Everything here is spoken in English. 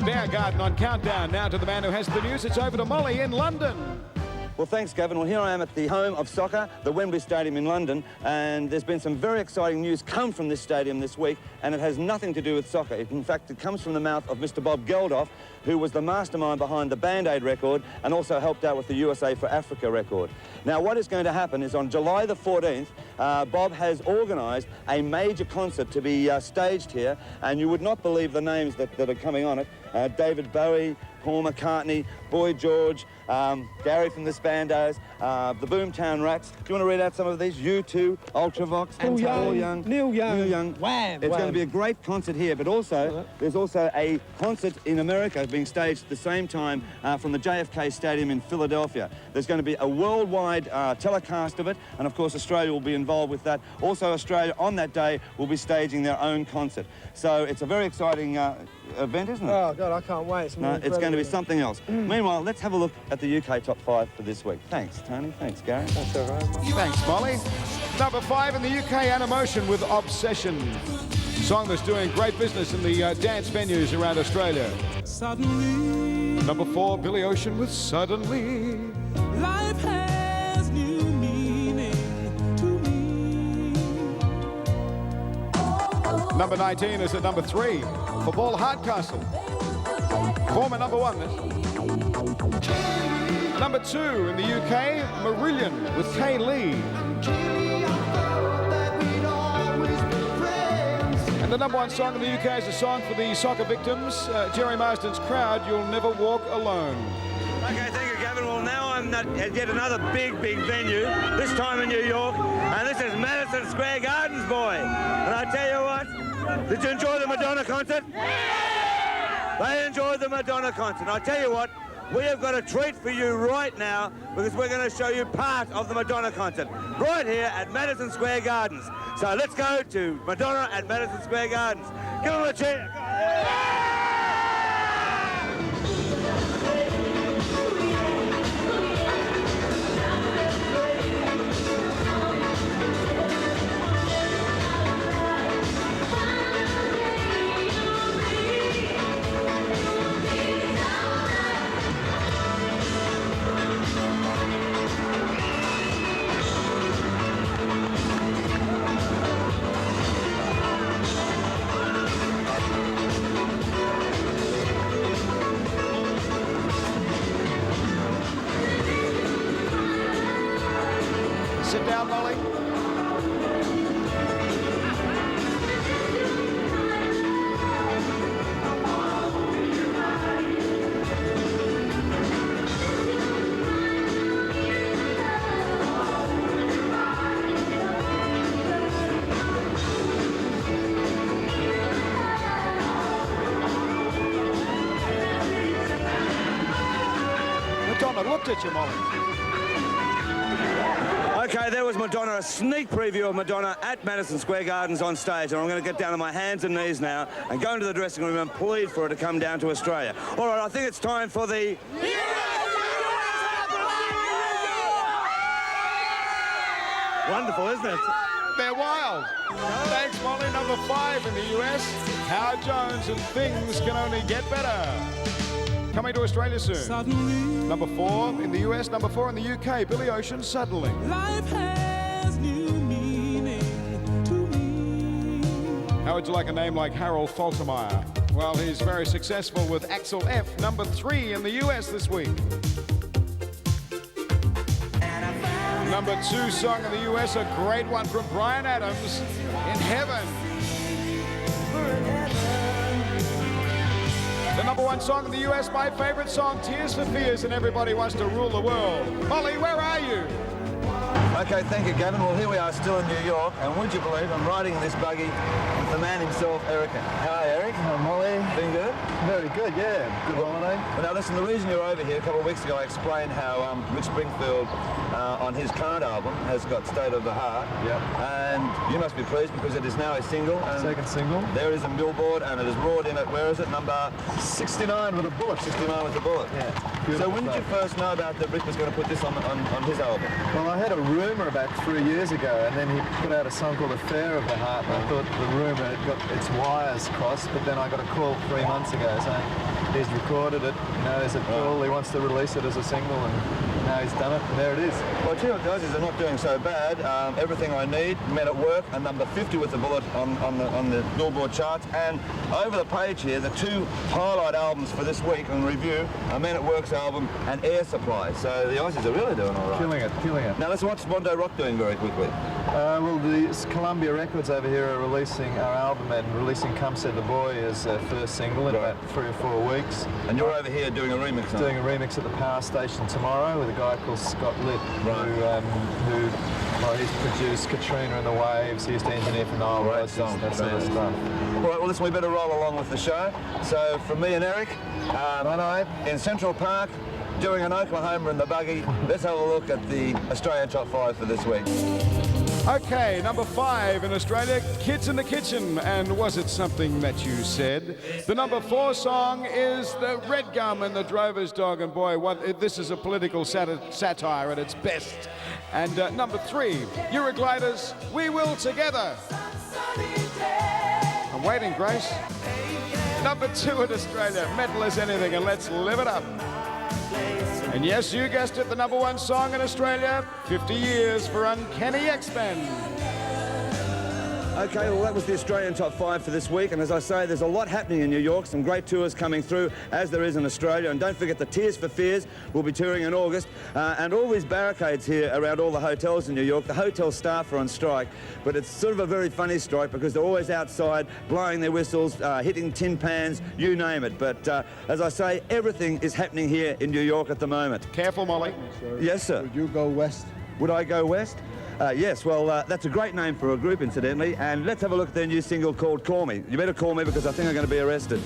Bear Garden on Countdown. Now to the man who has the news. It's over to Molly in London. Well, thanks, Gavin. Well, here I am at the home of soccer, the Wembley Stadium in London, and there's been some very exciting news come from this stadium this week, and it has nothing to do with soccer. In fact, it comes from the mouth of Mr. Bob Geldof, who was the mastermind behind the Band-Aid record and also helped out with the USA for Africa record. Now, what is going to happen is on July the 14th, Bob has organised a major concert to be staged here, and you would not believe the names that are coming on it. David Bowie, Paul McCartney, Boy George, Gary from the Spandos, the Boomtown Rats. Do you want to read out some of these? U2, Ultravox, Neil Young, Wham! It's going to be a great concert here, but also there's also a concert in America being staged at the same time from the JFK Stadium in Philadelphia. There's going to be a worldwide telecast of it, and of course Australia will be involved with that. Also Australia on that day will be staging their own concert. So it's a very exciting event, isn't it? Oh God, I can't wait. It's going to be something else. Meanwhile, let's have a look at the UK Top 5 for this week. Thanks, Tony. Thanks, Gary. That's all right. Thanks, Molly. Number 5 in the UK, Animotion with Obsession. Song that's doing great business in the dance venues around Australia. Suddenly, Number 4, Billy Ocean with Suddenly. life has new meaning to me. Number 19 is at number 3 for Paul Hardcastle. Former number 1. Number 2 in the UK, Marillion with Kay Lee. And the number 1 song in the UK is a song for the soccer victims. Jerry Marsden's Crowd, You'll Never Walk Alone. Okay, thank you, Gavin. Well, now I'm at yet another big venue, this time in New York, and this is Madison Square Gardens, boy. And I tell you what, did you enjoy the Madonna concert? They enjoyed the Madonna concert. I tell you what, we have got a treat for you right now because we're going to show you part of the Madonna concert right here at Madison Square Gardens. So let's go to Madonna at Madison Square Gardens. Give them a cheer. Sit down, Molly. Madonna looked at you, Molly. Okay, there was Madonna, a sneak preview of Madonna at Madison Square Gardens on stage, and I'm going to get down on my hands and knees now and go into the dressing room and plead for her to come down to Australia. All right, I think it's time for the... Wonderful, isn't it? They're wild. Thanks, Molly. Number 5 in the US, Howard Jones and Things Can Only Get Better. Coming to Australia soon. Suddenly, Number 4 in the US, number 4 in the UK, Billy Ocean, Suddenly. life has new meaning to me. How would you like a name like Harold Faltermeyer? Well, he's very successful with Axel F, number 3 in the US this week. Number 2 song in the US, a great one from Bryan Adams, In Heaven. The number 1 song in the US, my favorite song, Tears for Fears, and Everybody Wants to Rule the World. Molly, where are you? Okay, thank you, Gavin. Well, here we are still in New York, and would you believe I'm riding in this buggy with the man himself, Eric. Hi, Eric. Hi, Molly. Been good? Very good, yeah. Good holiday. Well, now listen, the reason you're over here, a couple of weeks ago I explained how Rick Springfield on his current album has got State of the Heart. Yep. And you must be pleased because it is now a single. And Second single. there is a billboard and it is roared in at, where is it, number 69 with a bullet. 69 with a bullet. Yeah. So when did you first know about that Rick was going to put this on his album? Well, I had a rumour about 3 years ago, and then he put out a song called Affair of the Heart, and I thought the rumour had got its wires crossed, but then I got a call 3 months ago saying he's recorded it. You know, there's a pull. He wants to release it as a single, and now he's done it, and there it is. Well, I tell you what, guys, is they're not doing so bad. Everything I Need, Men at Work, and number 50 with the bullet on the Billboard charts. And over the page here, the two highlight albums for this week on review are Men at Work's album and Air Supply. So the Aussies are really doing all right. Killing it, killing it. Now let's watch Mondo Rock doing very quickly. Well, the Columbia Records over here are releasing our album and releasing Come Said the Boy as their first single in about 3 or 4 weeks. And you're over here doing a remix, aren't you? Doing a remix at the Power Station tomorrow with a guy called Scott Litt, who well, he's produced Katrina and the Waves. He used to engineer for Nile Rodgers, that sort of stuff. All right, well, listen, we better roll along with the show. So from me and Eric, in Central Park, doing an Oklahoma in the buggy, let's have a look at the Australian Top 5 for this week. Okay, number 5 in Australia, Kids in the Kitchen. And was it something that you said? The number 4 song is The Red Gum and the Drover's Dog. And boy, this is a political satire at its best. And number 3, Eurogliders, We Will Together. I'm waiting, Grace. Number 2 in Australia, Metal as Anything, and Let's Live It Up. And yes, you guessed it, the number 1 song in Australia, 50 Years for Uncanny X-Men. Okay, well, that was the Australian Top 5 for this week, and as I say, there's a lot happening in New York, some great tours coming through, as there is in Australia, and don't forget the Tears for Fears will be touring in August, and all these barricades here around all the hotels in New York, the hotel staff are on strike, but it's sort of a very funny strike because they're always outside, blowing their whistles, hitting tin pans, you name it, but as I say, everything is happening here in New York at the moment. Careful, Molly. Yes, sir. Would you go west? Would I go west? Yes, well, that's a great name for a group, incidentally, and let's have a look at their new single called Call Me. You better call me because I think I'm going to be arrested.